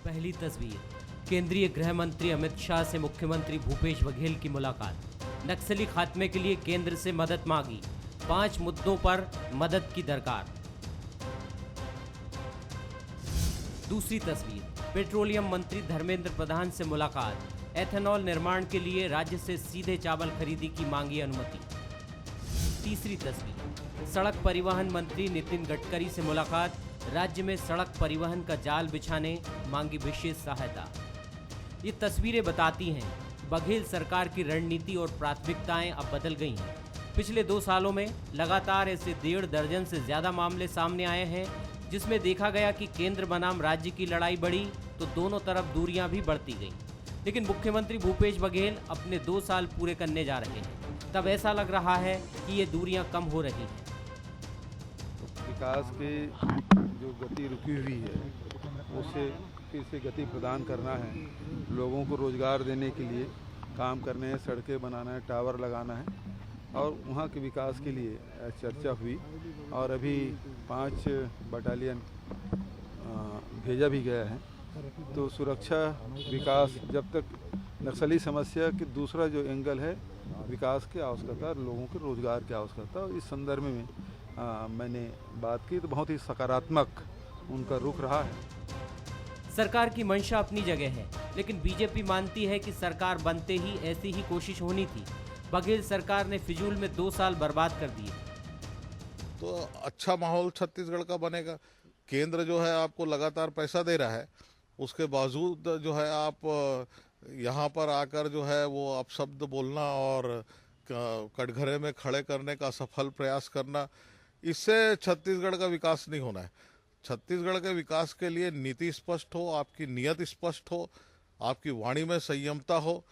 पहली तस्वीर, केंद्रीय गृह मंत्री अमित शाह से मुख्यमंत्री भूपेश बघेल की मुलाकात। नक्सली खात्मे के लिए केंद्र से मदद मांगी, 5 मुद्दों पर मदद की दरकार। दूसरी तस्वीर, पेट्रोलियम मंत्री धर्मेंद्र प्रधान से मुलाकात। एथेनॉल निर्माण के लिए राज्य से सीधे चावल खरीदी की मांगी अनुमति। तीसरी तस्वीर, सड़क परिवहन मंत्री नितिन गडकरी से मुलाकात। राज्य में सड़क परिवहन का जाल बिछाने मांगी विशेष सहायता। ये तस्वीरें बताती हैं बघेल सरकार की रणनीति और प्राथमिकताएं अब बदल गई हैं। पिछले 2 सालों में लगातार ऐसे 1.5 दर्जन से ज़्यादा मामले सामने आए हैं जिसमें देखा गया कि केंद्र बनाम राज्य की लड़ाई बढ़ी तो दोनों तरफ दूरियां भी बढ़ती गईं। लेकिन मुख्यमंत्री भूपेश बघेल अपने 2 साल पूरे करने जा रहे हैं, तब ऐसा लग रहा है कि ये दूरियां कम हो रही हैं। विकास की जो गति रुकी हुई है उसे फिर से गति प्रदान करना है, लोगों को रोज़गार देने के लिए काम करने हैं, सड़कें बनाना है, टावर लगाना है और वहाँ के विकास के लिए चर्चा हुई और अभी 5 बटालियन भेजा भी गया है। तो सुरक्षा विकास, जब तक नक्सली समस्या की दूसरा जो एंगल है विकास की आवश्यकता, लोगों के रोज़गार की आवश्यकता, इस संदर्भ में मैंने बात की तो बहुत ही सकारात्मक उनका रुख रहा है। सरकार की मंशा अपनी जगह है, लेकिन बीजेपी मानती है कि सरकार बनते ही ऐसी ही कोशिश होनी थी। बघेल सरकार ने फिजूल में 2 साल बर्बाद कर दिए। तो अच्छा माहौल छत्तीसगढ़ का बनेगा। केंद्र जो है आपको लगातार पैसा दे रहा है, उसके बावजूद जो है आप यहाँ पर आकर जो है वो अपशब्द बोलना और कटघरे में खड़े करने का सफल प्रयास करना, इससे छत्तीसगढ़ का विकास नहीं होना है। छत्तीसगढ़ के विकास के लिए नीति स्पष्ट हो, आपकी नीयत स्पष्ट हो, आपकी वाणी में संयमता हो,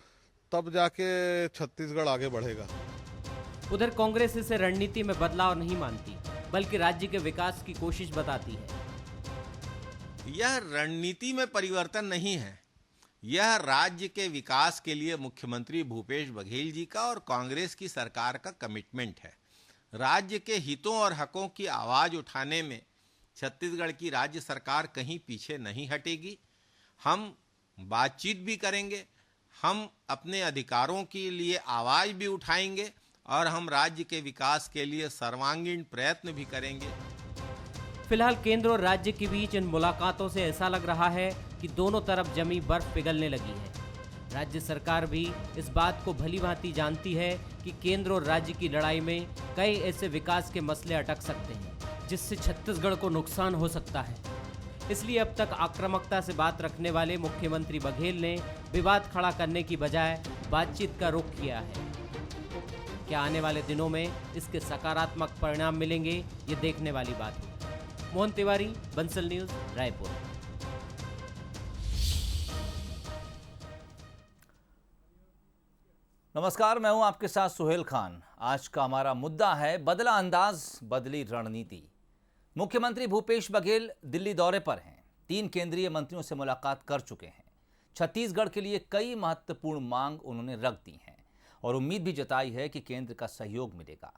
तब जाके छत्तीसगढ़ आगे बढ़ेगा। उधर कांग्रेस इसे रणनीति में बदलाव नहीं मानती, बल्कि राज्य के विकास की कोशिश बताती है। यह रणनीति में परिवर्तन नहीं है, यह राज्य के विकास के लिए मुख्यमंत्री भूपेश बघेल जी का और कांग्रेस की सरकार का कमिटमेंट है। राज्य के हितों और हकों की आवाज उठाने में छत्तीसगढ़ की राज्य सरकार कहीं पीछे नहीं हटेगी। हम बातचीत भी करेंगे, हम अपने अधिकारों के लिए आवाज भी उठाएंगे और हम राज्य के विकास के लिए सर्वांगीण प्रयत्न भी करेंगे। फिलहाल केंद्र और राज्य के बीच इन मुलाकातों से ऐसा लग रहा है कि दोनों तरफ जमी बर्फ पिघलने लगी है। राज्य सरकार भी इस बात को भली भांति जानती है कि केंद्र और राज्य की लड़ाई में कई ऐसे विकास के मसले अटक सकते हैं जिससे छत्तीसगढ़ को नुकसान हो सकता है। इसलिए अब तक आक्रामकता से बात रखने वाले मुख्यमंत्री बघेल ने विवाद खड़ा करने की बजाय बातचीत का रुख किया है। क्या आने वाले दिनों में इसके सकारात्मक परिणाम मिलेंगे, ये देखने वाली बात है। मोहन तिवारी, बंसल न्यूज़, रायपुर। नमस्कार, मैं हूं आपके साथ सुहेल खान। आज का हमारा मुद्दा है बदला अंदाज, बदली रणनीति। मुख्यमंत्री भूपेश बघेल दिल्ली दौरे पर हैं, 3 केंद्रीय मंत्रियों से मुलाकात कर चुके हैं। छत्तीसगढ़ के लिए कई महत्वपूर्ण मांग उन्होंने रख दी हैं और उम्मीद भी जताई है कि केंद्र का सहयोग मिलेगा।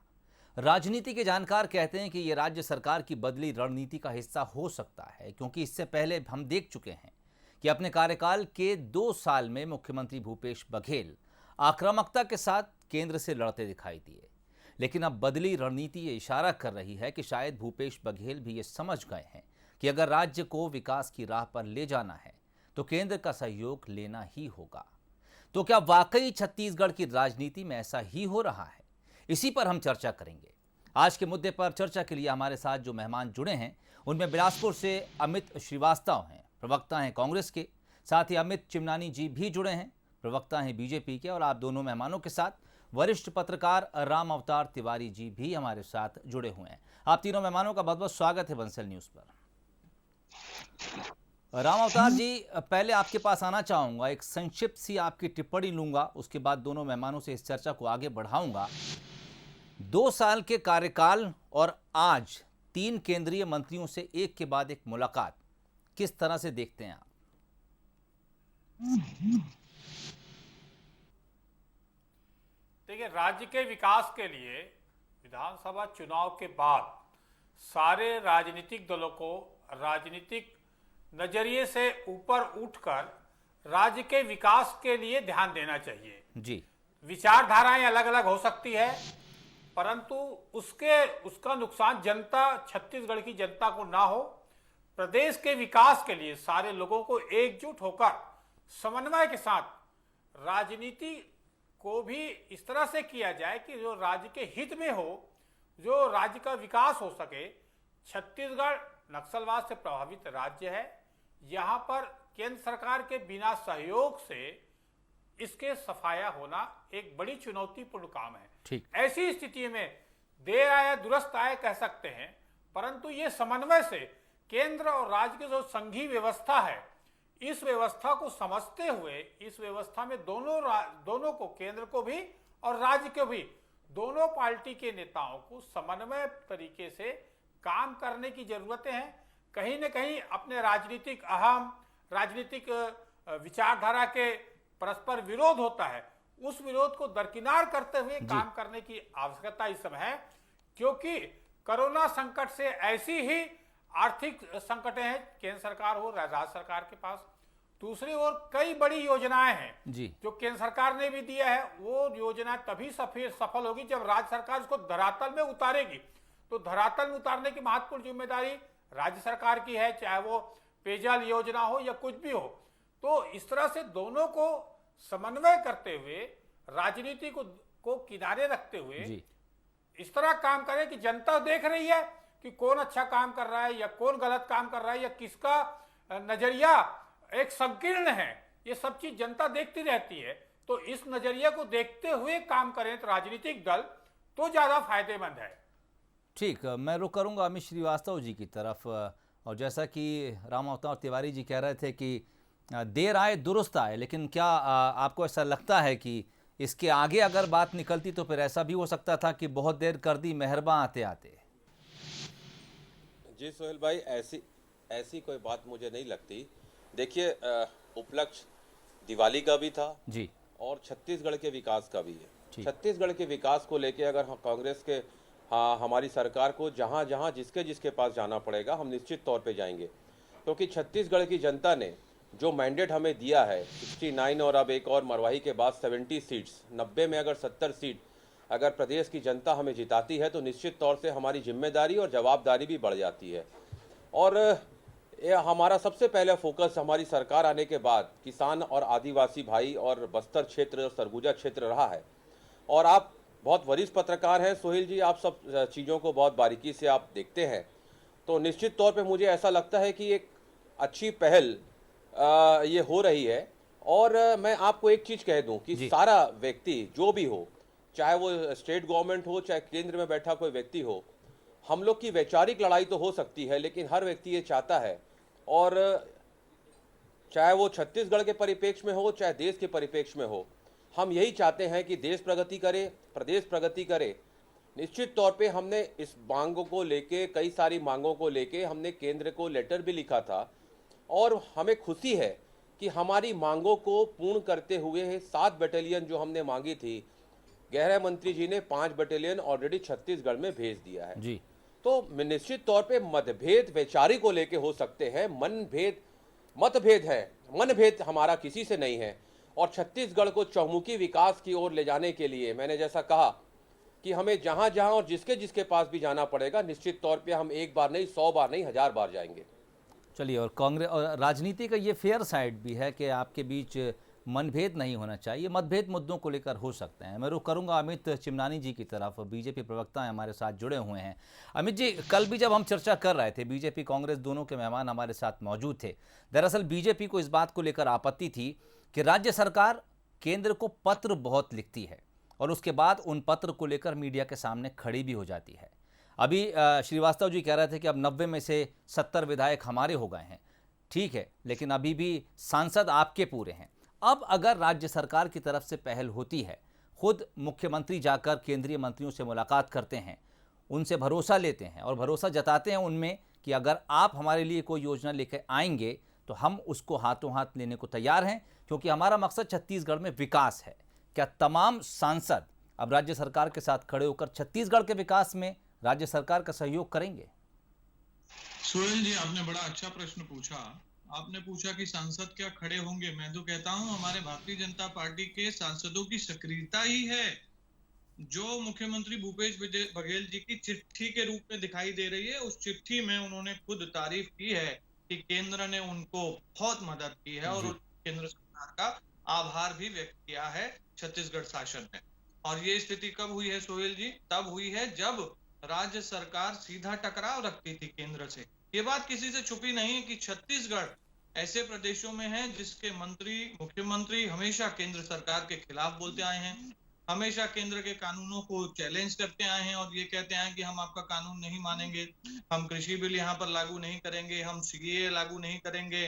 राजनीति के जानकार कहते हैं कि ये राज्य सरकार की बदली रणनीति का हिस्सा हो सकता है, क्योंकि इससे पहले हम देख चुके हैं कि अपने कार्यकाल के 2 साल में मुख्यमंत्री भूपेश बघेल आक्रामकता के साथ केंद्र से लड़ते दिखाई दिए। लेकिन अब बदली रणनीति ये इशारा कर रही है कि शायद भूपेश बघेल भी ये समझ गए हैं कि अगर राज्य को विकास की राह पर ले जाना है तो केंद्र का सहयोग लेना ही होगा। तो क्या वाकई छत्तीसगढ़ की राजनीति में ऐसा ही हो रहा है? इसी पर हम चर्चा करेंगे। आज के मुद्दे पर चर्चा के लिए हमारे साथ जो मेहमान जुड़े हैं उनमें बिलासपुर से अमित श्रीवास्तव हैं, प्रवक्ता हैं कांग्रेस के। साथ ही अमित चिमनानी जी भी जुड़े हैं, प्रवक्ता हैं बीजेपी के। और आप दोनों मेहमानों के साथ वरिष्ठ पत्रकार राम अवतार तिवारी जी भी हमारे साथ जुड़े हुए हैं। आप तीनों मेहमानों का बहुत बहुत स्वागत है बंसल न्यूज़ पर। राम अवतार जी, पहले आपके पास आना चाहूंगा, एक संक्षिप्त सी आपकी टिप्पणी लूंगा, उसके बाद दोनों मेहमानों से इस चर्चा को आगे बढ़ाऊंगा। 2 साल के कार्यकाल और आज 3 केंद्रीय मंत्रियों से एक के बाद एक मुलाकात, किस तरह से देखते हैं आप? देखिए, राज्य के विकास के लिए विधानसभा चुनाव के बाद सारे राजनीतिक दलों को राजनीतिक नजरिए से ऊपर उठकर राज्य के विकास के लिए ध्यान देना चाहिए। जी, विचारधाराएं अलग अलग हो सकती है, परंतु उसका नुकसान जनता, छत्तीसगढ़ की जनता को ना हो। प्रदेश के विकास के लिए सारे लोगों को एकजुट होकर समन्वय के साथ राजनीति को भी इस तरह से किया जाए कि जो राज्य के हित में हो, जो राज्य का विकास हो सके। छत्तीसगढ़ नक्सलवाद से प्रभावित राज्य है। यहाँ पर केंद्र सरकार के बिना सहयोग से इसके सफाया होना एक बड़ी चुनौतीपूर्ण काम है। ठीक। ऐसी स्थिति में देर आए दुरुस्त आए कह सकते हैं, परंतु ये समन्वय से केंद्र और राज्य की जो संघीय व्यवस्था है, इस व्यवस्था को समझते हुए इस व्यवस्था में दोनों को, केंद्र को भी और राज्य को भी, दोनों पार्टी के नेताओं को समन्वय तरीके से काम करने की जरूरतें हैं। कहीं न कहीं अपने राजनीतिक विचारधारा के परस्पर विरोध होता है, उस विरोध को दरकिनार करते हुए काम करने की आवश्यकता इस समय है, क्योंकि कोरोना संकट से ऐसी ही आर्थिक संकटें हैं केंद्र सरकार हो, राज्य सरकार के पास। दूसरी ओर कई बड़ी योजनाएं हैं जो केंद्र सरकार ने भी दिया है। वो योजना तभी सफल होगी जब राज्य सरकार उसको धरातल में उतारेगी। तो धरातल में उतारने की महत्वपूर्ण जिम्मेदारी राज्य सरकार की है, चाहे वो पेयजल योजना हो या कुछ भी हो। तो इस तरह से दोनों को समन्वय करते हुए, राजनीति को किनारे रखते हुए इस तरह काम करें कि जनता देख रही है कि कौन अच्छा काम कर रहा है या कौन गलत काम कर रहा है या किसका नजरिया एक संकीर्ण है। ये सब चीज जनता देखती रहती है। तो इस नजरिए को देखते हुए काम करें तो राजनीतिक दल तो ज्यादा फायदेमंद है। ठीक, मैं रुक करूंगा अमित श्रीवास्तव जी की तरफ। और जैसा कि राम अवतार तिवारी जी कह रहे थे कि देर आए दुरुस्त आए, लेकिन क्या आपको ऐसा लगता है कि इसके आगे अगर बात निकलती तो फिर ऐसा भी हो सकता था कि बहुत देर कर दी मेहरबान आते आते? जी सोहेल भाई, ऐसी कोई बात मुझे नहीं लगती। देखिए, उपलक्ष्य दिवाली का भी था जी, और छत्तीसगढ़ के विकास का भी है। छत्तीसगढ़ के विकास को लेके अगर कांग्रेस के हमारी सरकार को जहां जहां जिसके पास जाना पड़ेगा, हम निश्चित तौर पे जाएंगे, क्योंकि छत्तीसगढ़ की जनता ने जो मैंडेट हमें दिया है 69 और अब एक और मरवाही के बाद 70 सीट्स, 90 में अगर 70 सीट अगर प्रदेश की जनता हमें जिताती है तो निश्चित तौर से हमारी जिम्मेदारी और जवाबदारी भी बढ़ जाती है। और ये हमारा सबसे पहले फोकस हमारी सरकार आने के बाद किसान और आदिवासी भाई और बस्तर क्षेत्र और सरगुजा क्षेत्र रहा है। और आप बहुत वरिष्ठ पत्रकार हैं सोहेल जी, आप सब चीज़ों को बहुत बारीकी से आप देखते हैं, तो निश्चित तौर पे मुझे ऐसा लगता है कि एक अच्छी पहल ये हो रही है। और मैं आपको एक चीज़ कह दूं कि सारा व्यक्ति जो भी हो, चाहे वो स्टेट गवर्नमेंट हो चाहे केंद्र में बैठा कोई व्यक्ति हो, हम लोग की वैचारिक लड़ाई तो हो सकती है, लेकिन हर व्यक्ति ये चाहता है, और चाहे वो छत्तीसगढ़ के परिप्रेक्ष्य में हो चाहे देश के परिप्रेक्ष्य में हो, हम यही चाहते हैं कि देश प्रगति करे, प्रदेश प्रगति करे। निश्चित तौर पे हमने इस मांगों को लेके, कई सारी मांगों को लेके हमने केंद्र को लेटर भी लिखा था, और हमें खुशी है कि हमारी मांगों को पूर्ण करते हुए 7 बटालियन जो हमने मांगी थी, गृह मंत्री जी ने 5 बटालियन ऑलरेडी छत्तीसगढ़ में भेज दिया है जी। तो निश्चित तौर पे मतभेद वैचारिक को लेके हो सकते हैं, मतभेद है, मनभेद हमारा किसी से नहीं है। और छत्तीसगढ़ को चौमुखी विकास की ओर ले जाने के लिए मैंने जैसा कहा कि हमें जहां जहां और जिसके पास भी जाना पड़ेगा, निश्चित तौर पे हम एक बार नहीं, 100 बार नहीं, 1000 बार जाएंगे। चलिए, और कांग्रेस और राजनीति का ये फेयर साइड भी है कि आपके बीच मनभेद नहीं होना चाहिए, मतभेद मुद्दों को लेकर हो सकते हैं। मैं रुख करूंगा अमित चिमनानी जी की तरफ, बीजेपी प्रवक्ता हैं, हमारे साथ जुड़े हुए हैं। अमित जी, कल भी जब हम चर्चा कर रहे थे, बीजेपी कांग्रेस दोनों के मेहमान हमारे साथ मौजूद थे। दरअसल बीजेपी को इस बात को लेकर आपत्ति थी कि राज्य सरकार केंद्र को पत्र बहुत लिखती है और उसके बाद उन पत्र को लेकर मीडिया के सामने खड़ी भी हो जाती है। अभी श्रीवास्तव जी कह रहे थे कि अब 90 में से 70 विधायक हमारे हो गए हैं, ठीक है, लेकिन अभी भी सांसद आपके पूरे हैं। अब अगर राज्य सरकार की तरफ से पहल होती है, खुद मुख्यमंत्री जाकर केंद्रीय मंत्रियों से मुलाकात करते हैं, उनसे भरोसा लेते हैं और भरोसा जताते हैं उनमें कि अगर आप हमारे लिए कोई योजना लेकर आएंगे तो हम उसको हाथों हाथ लेने को तैयार हैं, क्योंकि हमारा मकसद छत्तीसगढ़ में विकास है। क्या तमाम सांसद अब राज्य सरकार के साथ खड़े होकर छत्तीसगढ़ के विकास में राज्य सरकार का सहयोग करेंगे? सोहेल जी, आपने बड़ा अच्छा प्रश्न पूछा। आपने पूछा कि सांसद क्या खड़े होंगे, मैं तो कहता हूं हमारे भारतीय जनता पार्टी के सांसदों की सक्रियता ही है जो मुख्यमंत्री भूपेश बघेल जी की चिट्ठी के रूप में दिखाई दे रही है। उस चिट्ठी में उन्होंने खुद तारीफ की है कि केंद्र ने उनको बहुत मदद की है और केंद्र सरकार का आभार भी व्यक्त किया है छत्तीसगढ़ शासन ने। और ये स्थिति कब हुई है सोहेल जी? तब हुई है जब राज्य सरकार सीधा टकराव रखती थी केंद्र से। ये बात किसी से छुपी नहीं कि छत्तीसगढ़ ऐसे प्रदेशों में है जिसके मुख्यमंत्री हमेशा केंद्र सरकार के खिलाफ बोलते आए हैं, हमेशा केंद्र के कानूनों को चैलेंज करते आए हैं और ये कहते हैं कि हम आपका कानून नहीं मानेंगे, हम कृषि बिल यहाँ पर लागू नहीं करेंगे, हम सीएए लागू नहीं करेंगे,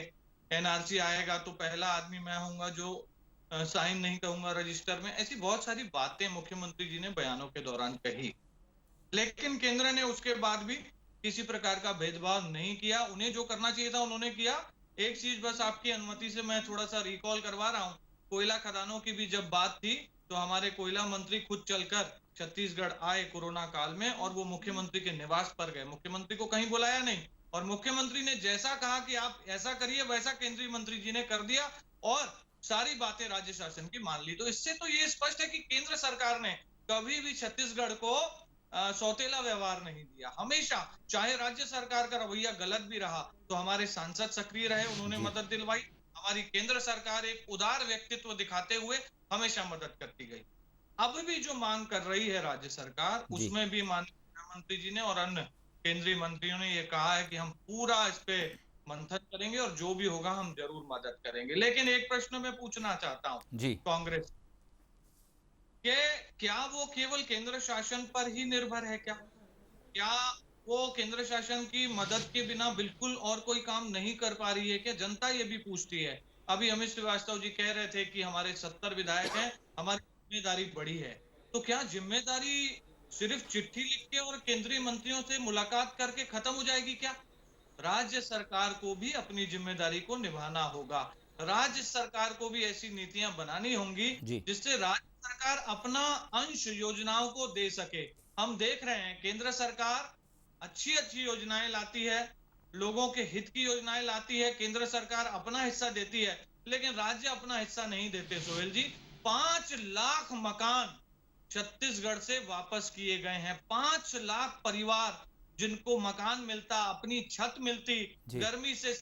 एनआरसी आएगा तो पहला आदमी मैं होऊंगा जो साइन नहीं करूंगा रजिस्टर में। ऐसी बहुत सारी बातें मुख्यमंत्री जी ने बयानों के दौरान कही, लेकिन केंद्र ने उसके बाद भी किसी प्रकार का भेदभाव नहीं किया। उन्हें जो करना चाहिए था उन्होंने किया। एक चीज बस आपकी अनुमति से मैं थोड़ा सा रिकॉल करवा रहा हूँ, कोयला खदानों की भी जब बात थी तो हमारे कोयला मंत्री खुद चलकर छत्तीसगढ़ आए कोरोना काल में और वो मुख्यमंत्री के निवास पर गए, मुख्यमंत्री को कहीं बुलाया नहीं और मुख्यमंत्री ने जैसा कहा कि आप ऐसा करिए वैसा केंद्रीय मंत्री जी ने कर दिया और सारी बातें राज्य शासन की मान ली। तो इससे तो ये स्पष्ट है कि केंद्र सरकार ने कभी भी छत्तीसगढ़ को सौतेला व्यवहार नहीं दिया। हमेशा चाहे राज्य सरकार का रवैया गलत भी रहा तो हमारे सांसद सक्रिय रहे, उन्होंने मदद दिलवाई। हमारी केंद्र सरकार एक उदार व्यक्तित्व दिखाते हुए हमेशा मदद करती गई। अब भी जो मांग कर रही है राज्य सरकार, उसमें भी माननीय प्रधानमंत्री जी ने और अन्य केंद्रीय मंत्रियों ने ये कहा है कि हम पूरा इस पे मंथन करेंगे और जो भी होगा हम जरूर मदद करेंगे। लेकिन एक प्रश्न मैं पूछना चाहता हूँ कांग्रेस के, क्या वो केवल केंद्र शासन पर ही निर्भर है? क्या वो केंद्र शासन की मदद के बिना बिल्कुल और कोई काम नहीं कर पा रही है क्या? जनता ये भी पूछती है। अभी अमित श्रीवास्तव जी कह रहे थे कि हमारे 70 विधायक हैं, हमारी जिम्मेदारी बड़ी है। तो क्या जिम्मेदारी सिर्फ चिट्ठी लिख के और केंद्रीय मंत्रियों से मुलाकात करके खत्म हो जाएगी क्या? राज्य सरकार को भी अपनी जिम्मेदारी को निभाना होगा। राज्य सरकार को भी ऐसी नीतियां बनानी होंगी जिससे राज्य सरकार अपना अंश योजनाओं को दे सके। हम देख रहे हैं केंद्र सरकार अच्छी योजनाएं लाती है, लोगों के हित की योजनाएं लाती है, केंद्र सरकार अपना हिस्सा देती है, लेकिन राज्य अपना हिस्सा नहीं देते। सोहेल जी, 5 लाख मकान छत्तीसगढ़ से वापस किए गए हैं। 5 लाख परिवार जिनको मकान मिलता, अपनी छत मिलती, गर्मी से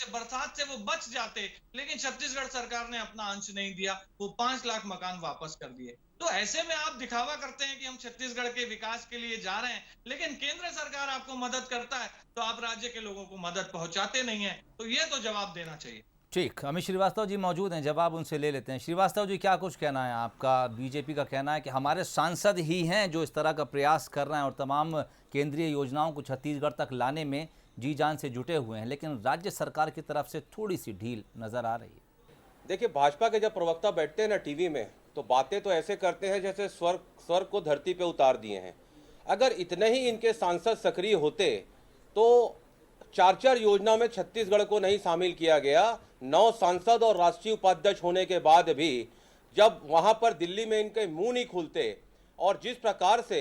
बरसात से वो बच जाते, लेकिन छत्तीसगढ़ सरकार ने अपना अंश नहीं दिया, वो 5 लाख मकान वापस कर दिए। तो ऐसे में आप दिखावा करते हैं कि हम छत्तीसगढ़ के विकास के लिए जा रहे हैं, लेकिन केंद्र सरकार आपको मदद करता है तो आप राज्य के लोगों को मदद पहुंचाते नहीं है। तो ये तो जवाब देना चाहिए। ठीक, अमित श्रीवास्तव जी मौजूद हैं, जवाब उनसे ले लेते हैं। श्रीवास्तव जी, क्या कुछ कहना है आपका? बीजेपी का कहना है कि हमारे सांसद ही हैं जो इस तरह का प्रयास कर रहे हैं और तमाम केंद्रीय योजनाओं को छत्तीसगढ़ तक लाने में जी जान से जुटे हुए हैं, लेकिन राज्य सरकार की तरफ से थोड़ी सी ढील नजर आ रही है। देखिए, भाजपा के जब प्रवक्ता बैठते हैं ना टीवी में, तो बातें तो ऐसे करते हैं जैसे स्वर्ग को धरती पे उतार दिए हैं। अगर इतने ही इनके सांसद सक्रिय होते तो 4 योजना में छत्तीसगढ़ को नहीं शामिल किया गया। 9 सांसद और राष्ट्रीय उपाध्यक्ष होने के बाद भी जब वहां पर दिल्ली में इनके मुंह नहीं खुलते और जिस प्रकार से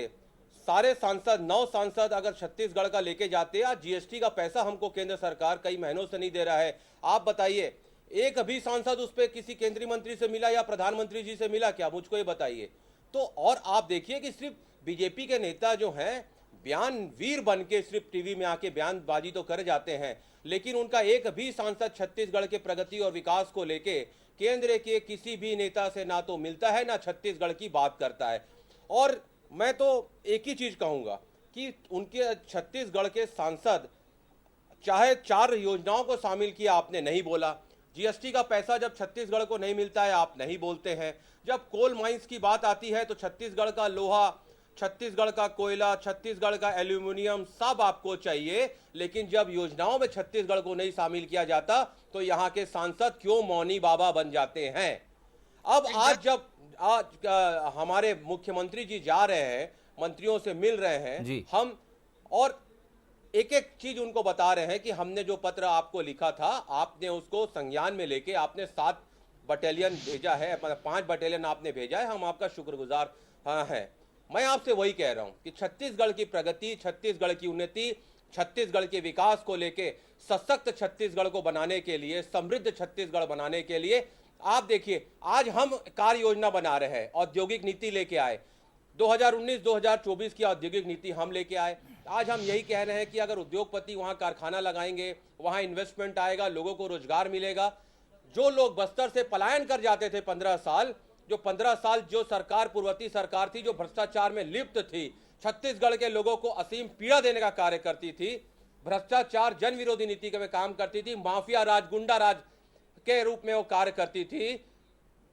सारे सांसद 9 सांसद अगर छत्तीसगढ़ का लेके जाते हैं, जीएसटी का पैसा हमको केंद्र सरकार कई महीनों से नहीं दे रहा है। आप बताइए, एक भी सांसद उस पर किसी केंद्रीय मंत्री से मिला या प्रधानमंत्री जी से मिला क्या? मुझको ये बताइए। तो और आप देखिए कि सिर्फ बीजेपी के नेता जो हैं बयान वीर बन के सिर्फ टीवी में आके बयानबाजी तो कर जाते हैं, लेकिन उनका एक भी सांसद छत्तीसगढ़ के प्रगति और विकास को लेके केंद्र के किसी भी नेता से ना तो मिलता है ना छत्तीसगढ़ की बात करता है। और मैं तो एक ही चीज कहूंगा कि उनके छत्तीसगढ़ के सांसद चाहे 4 योजनाओं को शामिल किया, आपने नहीं बोला। जीएसटी का पैसा जब छत्तीसगढ़ को नहीं मिलता है आप नहीं बोलते हैं। जब कोल माइंस की बात आती है तो छत्तीसगढ़ का लोहा, छत्तीसगढ़ का कोयला, छत्तीसगढ़ का एल्यूमिनियम सब आपको चाहिए, लेकिन जब योजनाओं में छत्तीसगढ़ को नहीं शामिल किया जाता तो यहाँ के सांसद क्यों मौनी बाबा बन जाते हैं? अब आज हमारे मुख्यमंत्री जी जा रहे हैं, मंत्रियों से मिल रहे हैं हम, और एक एक चीज उनको बता रहे हैं कि हमने जो पत्र आपको लिखा था आपने उसको संज्ञान में लेके आपने 7 बटालियन भेजा है, 5 बटालियन आपने भेजा है, हम आपका शुक्रगुजार हैं। मैं आपसे वही कह रहा हूं कि छत्तीसगढ़ की प्रगति, छत्तीसगढ़ की उन्नति छत्तीसगढ़ के विकास को लेके, सशक्त छत्तीसगढ़ को बनाने के लिए, समृद्ध छत्तीसगढ़ बनाने के लिए। आप देखिए, आज हम कार्य योजना बना रहे हैं, औद्योगिक नीति लेके आए, 2019-2024 की औद्योगिक नीति हम लेके आए। आज हम यही कह रहे हैं कि अगर उद्योगपति वहां कारखाना लगाएंगे, वहां इन्वेस्टमेंट आएगा, लोगों को रोजगार मिलेगा। जो लोग बस्तर से पलायन कर जाते थे 15 साल, जो 15 साल जो सरकार, पूर्ववर्ती सरकार थी, जो भ्रष्टाचार में लिप्त थी, छत्तीसगढ़ के लोगों को असीम पीड़ा देने का कार्य करती थी, भ्रष्टाचार जन विरोधी नीति में काम करती थी, माफिया राज, गुंडा राज के रूप में वो कार्य करती थी।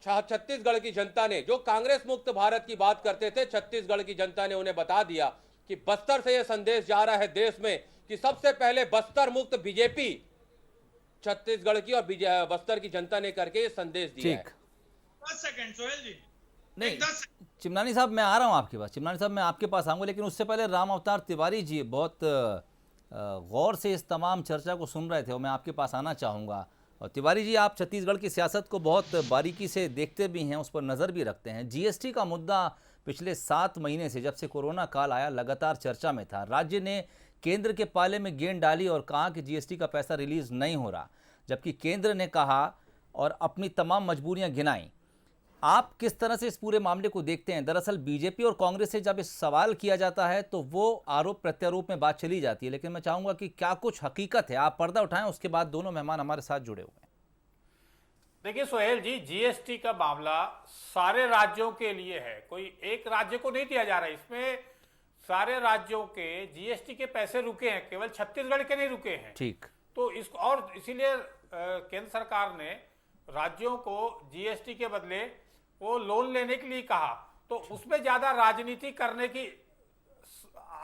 छत्तीसगढ़ की जनता ने, जो कांग्रेस मुक्त भारत की बात करते थे, छत्तीसगढ़ की जनता ने उन्हें बता दिया कि बस्तर से यह संदेश जा रहा है देश में कि सबसे पहले बस्तर मुक्त बीजेपी छत्तीसगढ़ की और बस्तर की जनता ने करके ये संदेश दिया है। 10 सेकंड सोहेल जी, नहीं, 10 चिमनानी साहब मैं आ रहा हूँ आपके पास, चिमनानी साहब मैं आपके पास आऊँगा, लेकिन उससे पहले राम अवतार तिवारी जी बहुत गौर से इस तमाम चर्चा को सुन रहे थे और मैं आपके पास आना चाहूँगा। और तिवारी जी, आप छत्तीसगढ़ की सियासत को बहुत बारीकी से देखते भी हैं, उस पर नज़र भी रखते हैं। जीएसटी का मुद्दा पिछले 7 महीने से, जब से कोरोना काल आया, लगातार चर्चा में था। राज्य ने केंद्र के पाले में गेंद डाली और कहा कि जीएसटी का पैसा रिलीज नहीं हो रहा, जबकि केंद्र ने कहा और अपनी तमाम मजबूरियां गिनाई। आप किस तरह से इस पूरे मामले को देखते हैं? दरअसल बीजेपी और कांग्रेस से जब इस सवाल किया जाता है तो वो आरोप प्रत्यारोप में बात चली जाती है, लेकिन मैं चाहूंगा कि क्या कुछ हकीकत है, आप पर्दा उठाएं, उसके बाद दोनों मेहमान हमारे साथ जुड़े हुए हैं। देखिए सोहेल जी, जीएसटी का मामला सारे राज्यों के लिए है, कोई एक राज्य को नहीं दिया जा रहा है। इसमें सारे राज्यों के जीएसटी के पैसे रुके हैं, केवल छत्तीसगढ़ के नहीं रुके हैं। ठीक, तो और इसीलिए केंद्र सरकार ने राज्यों को जीएसटी के बदले वो लोन लेने के लिए कहा, तो उसमें ज्यादा राजनीति करने की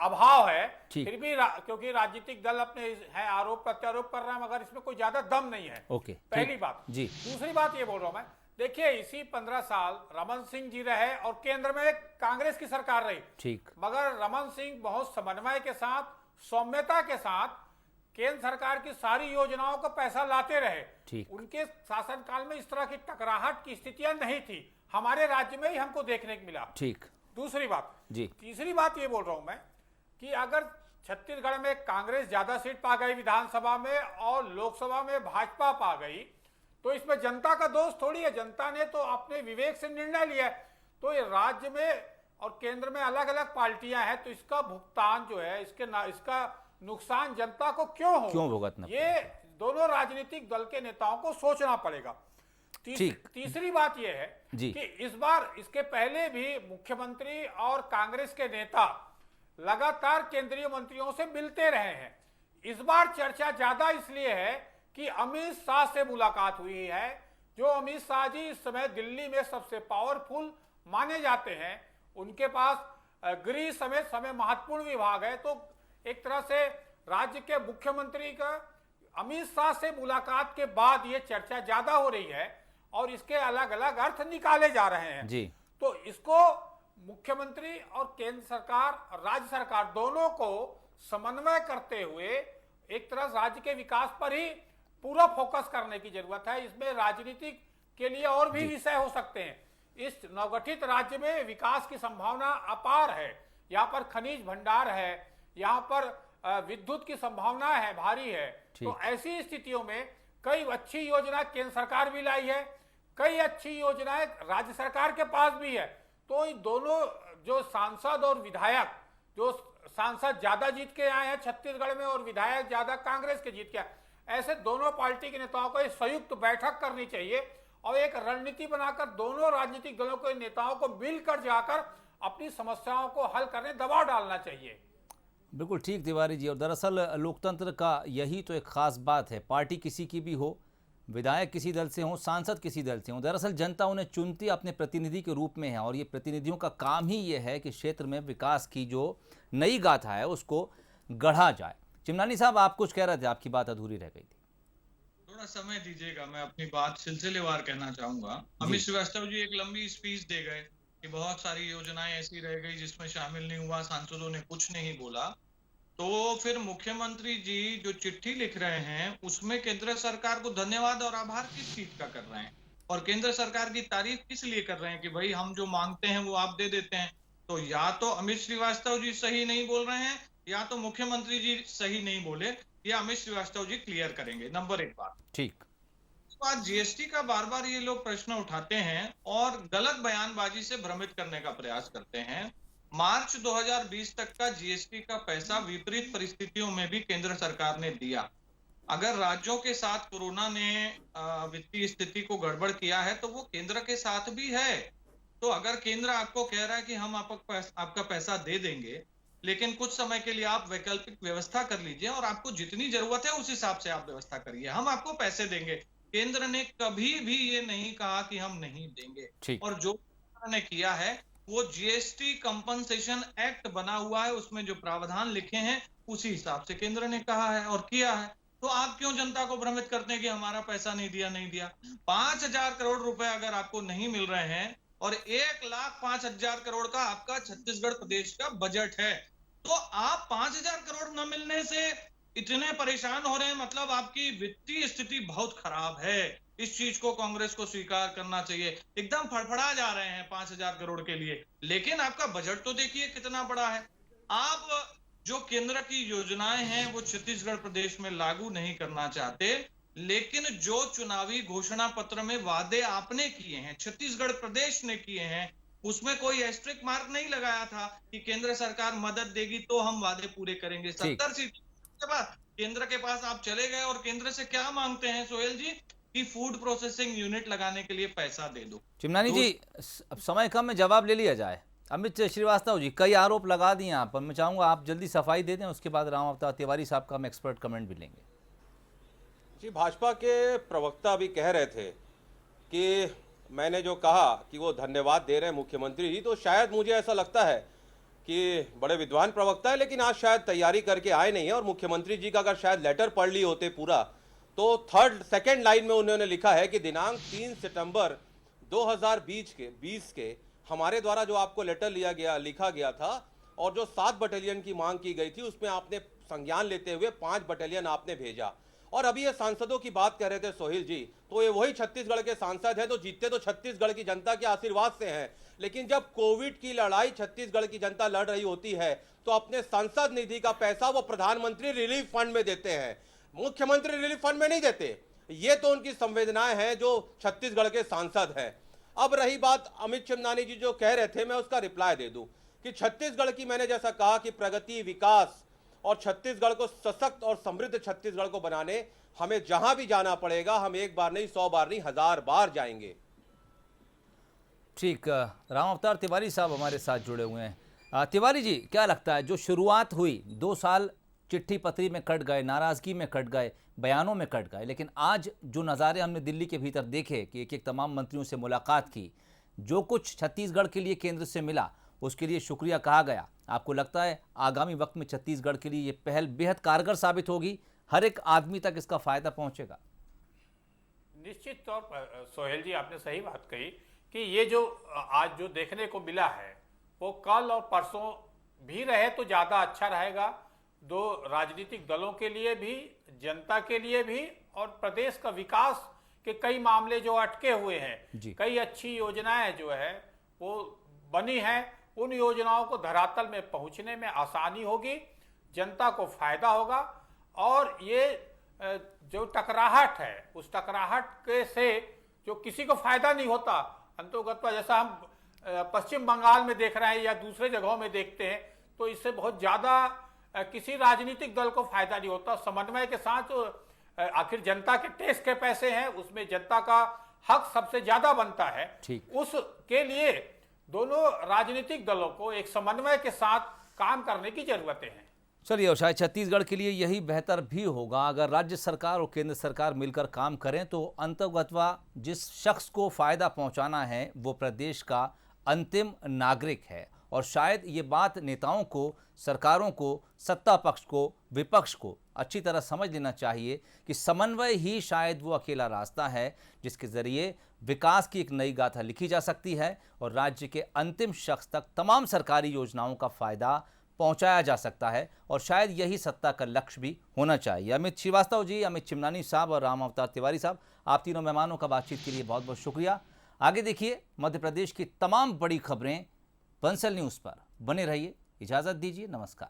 अभाव है। फिर भी क्योंकि राजनीतिक दल अपने है आरोप प्रत्यारोप कर रहे हैं, मगर इसमें कोई ज्यादा दम नहीं है। ओके, पहली बात जी। दूसरी बात ये बोल रहा हूं मैं, देखिए इसी 15 साल रमन सिंह जी रहे और केंद्र में कांग्रेस की सरकार रही, ठीक, मगर रमन सिंह बहुत समन्वय के साथ, सौम्यता के साथ केंद्र सरकार की सारी योजनाओं का पैसा लाते रहे। ठीक, उनके शासनकाल में इस तरह की टकराहट की स्थितियां नहीं थी, हमारे राज्य में ही हमको देखने को मिला। ठीक, दूसरी बात जी। तीसरी बात ये बोल रहा हूं मैं कि अगर छत्तीसगढ़ में कांग्रेस ज्यादा सीट पा गई विधानसभा में और लोकसभा में भाजपा पा गई, तो इसमें जनता का दोष थोड़ी है। जनता ने तो अपने विवेक से निर्णय लिया। तो ये राज्य में और केंद्र में अलग अलग पार्टियां हैं, तो इसका भुगतान जो है, इसका नुकसान जनता को क्यों भुगतना, ये दोनों राजनीतिक दल के नेताओं को सोचना पड़ेगा। तीसरी बात यह है कि इस बार, इसके पहले भी मुख्यमंत्री और कांग्रेस के नेता लगातार केंद्रीय मंत्रियों से मिलते रहे हैं। इस बार चर्चा ज्यादा इसलिए है कि अमित शाह से मुलाकात हुई है, जो अमित शाह जी इस समय दिल्ली में सबसे पावरफुल माने जाते हैं। उनके पास गृह समेत समय महत्वपूर्ण विभाग है। तो एक तरह से राज्य के मुख्यमंत्री का अमित शाह से मुलाकात के बाद ये चर्चा ज्यादा हो रही है और इसके अलग अलग अर्थ निकाले जा रहे हैं जी। तो इसको मुख्यमंत्री और केंद्र सरकार और राज्य सरकार दोनों को समन्वय करते हुए एक तरह राज्य के विकास पर ही पूरा फोकस करने की जरूरत है। इसमें राजनीति के लिए और भी विषय हो सकते हैं। इस नवगठित राज्य में विकास की संभावना अपार है। यहाँ पर खनिज भंडार है, यहाँ पर विद्युत की संभावना है, भारी है। तो ऐसी स्थितियों में कई अच्छी योजना केंद्र सरकार भी लाई है, कई अच्छी योजनाएं राज्य सरकार के पास भी है। तो इन दोनों जो सांसद और विधायक, जो सांसद ज्यादा जीत के आए हैं छत्तीसगढ़ में और विधायक ज्यादा कांग्रेस के जीत के आए, ऐसे दोनों पार्टी के नेताओं को एक संयुक्त बैठक करनी चाहिए और एक रणनीति बनाकर दोनों राजनीतिक दलों के नेताओं को मिलकर जाकर अपनी समस्याओं को हल करने दबाव डालना चाहिए। बिल्कुल ठीक तिवारी जी। और दरअसल लोकतंत्र का यही तो एक खास बात है, पार्टी किसी की भी हो, विधायक किसी दल से हो, सांसद किसी दल से हो, दरअसल जनता उन्हें चुनती अपने प्रतिनिधि के रूप में है और ये प्रतिनिधियों का काम ही ये है कि क्षेत्र में विकास की जो नई गाथा है उसको गढ़ा जाए। चिमनानी साहब, आप कुछ कह रहे थे, आपकी बात अधूरी रह गई थी। थोड़ा समय दीजिएगा, मैं अपनी बात सिलसिलेवार कहना चाहूंगा। अमित श्रीवास्तव जी एक लंबी स्पीच दे गए कि बहुत सारी योजनाएं ऐसी रह गई जिसमें शामिल नहीं हुआ, सांसदों ने कुछ नहीं बोला। तो फिर मुख्यमंत्री जी जो चिट्ठी लिख रहे हैं उसमें केंद्र सरकार को धन्यवाद और आभार किस चीज का कर रहे हैं और केंद्र सरकार की तारीफ किस लिए कर रहे हैं कि भाई हम जो मांगते हैं वो आप दे देते हैं। तो या तो अमित श्रीवास्तव जी सही नहीं बोल रहे हैं या तो मुख्यमंत्री जी सही नहीं बोले या अमित श्रीवास्तव जी क्लियर करेंगे। नंबर 1 बात। ठीक। बात जीएसटी का बार बार ये लोग प्रश्न उठाते हैं और गलत बयानबाजी से भ्रमित करने का प्रयास करते हैं। मार्च 2020 तक का जीएसटी का पैसा विपरीत परिस्थितियों में भी केंद्र सरकार ने दिया। अगर राज्यों के साथ कोरोना ने वित्तीय स्थिति को गड़बड़ किया है तो वो केंद्र के साथ भी है। तो अगर केंद्र आपको कह रहा है कि हम आपका पैसा दे देंगे, लेकिन कुछ समय के लिए आप वैकल्पिक व्यवस्था कर लीजिए और आपको जितनी जरूरत है उस हिसाब से आप व्यवस्था करिए, हम आपको पैसे देंगे। केंद्र ने कभी भी ये नहीं कहा कि हम नहीं देंगे। और जो केंद्र ने किया है वो जीएसटी कंपनसेशन एक्ट बना हुआ है, उसमें जो प्रावधान लिखे हैं उसी हिसाब से केंद्र ने कहा है और किया है। तो आप क्यों जनता को भ्रमित करते हैं कि हमारा पैसा नहीं दिया। 5,000 करोड़ रुपए अगर आपको नहीं मिल रहे हैं और 1,05,000 करोड़ का आपका छत्तीसगढ़ प्रदेश का बजट है, तो आप 5,000 करोड़ न मिलने से इतने परेशान हो रहे हैं, मतलब आपकी वित्तीय स्थिति बहुत खराब है। इस चीज को कांग्रेस को स्वीकार करना चाहिए। एकदम फड़फड़ा जा रहे हैं 5,000 करोड़ के लिए, लेकिन आपका बजट तो देखिए कितना बड़ा है। आप जो केंद्र की योजनाएं हैं वो छत्तीसगढ़ प्रदेश में लागू नहीं करना चाहते, लेकिन जो चुनावी घोषणा पत्र में वादे आपने किए हैं, छत्तीसगढ़ प्रदेश ने किए हैं, उसमें कोई एस्ट्रिक मार्क नहीं लगाया था कि केंद्र सरकार मदद देगी तो हम वादे पूरे करेंगे। 70 सीट के बाद केंद्र के पास आप चले गए और केंद्र से क्या मांगते हैं सोहेल जी कि फूड प्रोसेसिंग यूनिट लगाने के लिए पैसा दे दो। चिमनानी जी, अब समय कम में जवाब ले लिया जाए। अमित श्रीवास्तव जी, कई आरोप लगा दिए आप पर, मैं चाहूंगा आप जल्दी सफाई दे दें, उसके बाद राम अवतार तिवारी साहब का हम एक्सपर्ट कमेंट भी लेंगे। जी, भाजपा के प्रवक्ता अभी कह रहे थे कि मैंने जो कहा कि वो धन्यवाद दे रहे हैं मुख्यमंत्री जी, तो शायद मुझे ऐसा लगता है कि बड़े विद्वान प्रवक्ता है, लेकिन आज शायद तैयारी करके आए नहीं है। और मुख्यमंत्री जी का अगर शायद लेटर पढ़ लिए होते पूरा, तो सेकंड लाइन में उन्होंने लिखा है कि दिनांक 3 सितंबर 2020 के हमारे द्वारा जो आपको लेटर लिखा गया था और जो 7 बटालियन की मांग की गई थी, उसमें आपने संज्ञान लेते हुए 5 बटालियन आपने भेजा। और अभी ये सांसदों की बात कर रहे थे सोहेल जी, तो ये वही छत्तीसगढ़ के सांसद हैं, तो जीतते तो छत्तीसगढ़ की जनता के आशीर्वाद से हैं, लेकिन जब कोविड की लड़ाई छत्तीसगढ़ की जनता लड़ रही होती है तो अपने संसद निधि का पैसा वो प्रधानमंत्री रिलीफ फंड में देते हैं, मुख्यमंत्री रिलीफ फंड में नहीं देते। ये तो उनकी संवेदनाएं हैं जो छत्तीसगढ़ के सांसद हैं। अब रही बात अमित चिमनानी जी जो कह रहे थे, मैं उसका रिप्लाई दे दूं कि छत्तीसगढ़ की, मैंने जैसा कहा कि प्रगति, विकास और छत्तीसगढ़ को सशक्त और समृद्ध छत्तीसगढ़ को बनाने हमें जहां भी जाना पड़ेगा, हम एक बार नहीं, 100 बार नहीं, 1000 बार जाएंगे। ठीक, राम अवतार तिवारी साहब हमारे साथ जुड़े हुए हैं। तिवारी जी, क्या लगता है जो शुरुआत हुई 2 साल चिट्ठी पत्री में कट गए, नाराजगी में कट गए, बयानों में कट गए, लेकिन आज जो नज़ारे हमने दिल्ली के भीतर देखे कि एक एक तमाम मंत्रियों से मुलाकात की, जो कुछ छत्तीसगढ़ के लिए केंद्र से मिला उसके लिए शुक्रिया कहा गया, आपको लगता है आगामी वक्त में छत्तीसगढ़ के लिए ये पहल बेहद कारगर साबित होगी, हर एक आदमी तक इसका फायदा पहुंचेगा? निश्चित तौर पर सोहेल जी, आपने सही बात कही कि ये जो आज जो देखने को मिला है वो कल और परसों भी रहे तो ज्यादा अच्छा रहेगा, दो राजनीतिक दलों के लिए भी, जनता के लिए भी, और प्रदेश का विकास के कई मामले जो अटके हुए हैं, कई अच्छी योजनाएं जो है वो बनी हैं, उन योजनाओं को धरातल में पहुंचने में आसानी होगी, जनता को फायदा होगा। और ये जो टकराहट है, उस टकराहट के से जो किसी को फायदा नहीं होता, अंतोगत्वा जैसा हम पश्चिम बंगाल में देख रहे हैं या दूसरे जगहों में देखते हैं, तो इससे बहुत ज्यादा किसी राजनीतिक दल को फायदा नहीं होता। समन्वय के साथ जो आखिर जनता के टैक्स के पैसे हैं उसमें जनता का हक सबसे ज्यादा बनता है, उसके लिए दोनों राजनीतिक दलों को एक समन्वय के साथ काम करने की जरूरतें हैं। चलिए, और शायद छत्तीसगढ़ के लिए यही बेहतर भी होगा अगर राज्य सरकार और केंद्र सरकार मिलकर काम करें, तो अंतर्गतवा जिस शख्स को फायदा पहुंचाना है वो प्रदेश का अंतिम नागरिक है। और शायद ये बात नेताओं को, सरकारों को, सत्ता पक्ष को, विपक्ष को अच्छी तरह समझ लेना चाहिए कि समन्वय ही शायद वो अकेला रास्ता है जिसके ज़रिए विकास की एक नई गाथा लिखी जा सकती है और राज्य के अंतिम शख्स तक तमाम सरकारी योजनाओं का फ़ायदा पहुंचाया जा सकता है। और शायद यही सत्ता का लक्ष्य भी होना चाहिए। अमित श्रीवास्तव जी, अमित चिमनानी साहब और राम अवतार तिवारी साहब, आप तीनों मेहमानों का बातचीत के लिए बहुत बहुत शुक्रिया। आगे देखिए मध्य प्रदेश की तमाम बड़ी खबरें बंसल न्यूज़ पर, बने रहिए। इजाज़त दीजिए, नमस्कार।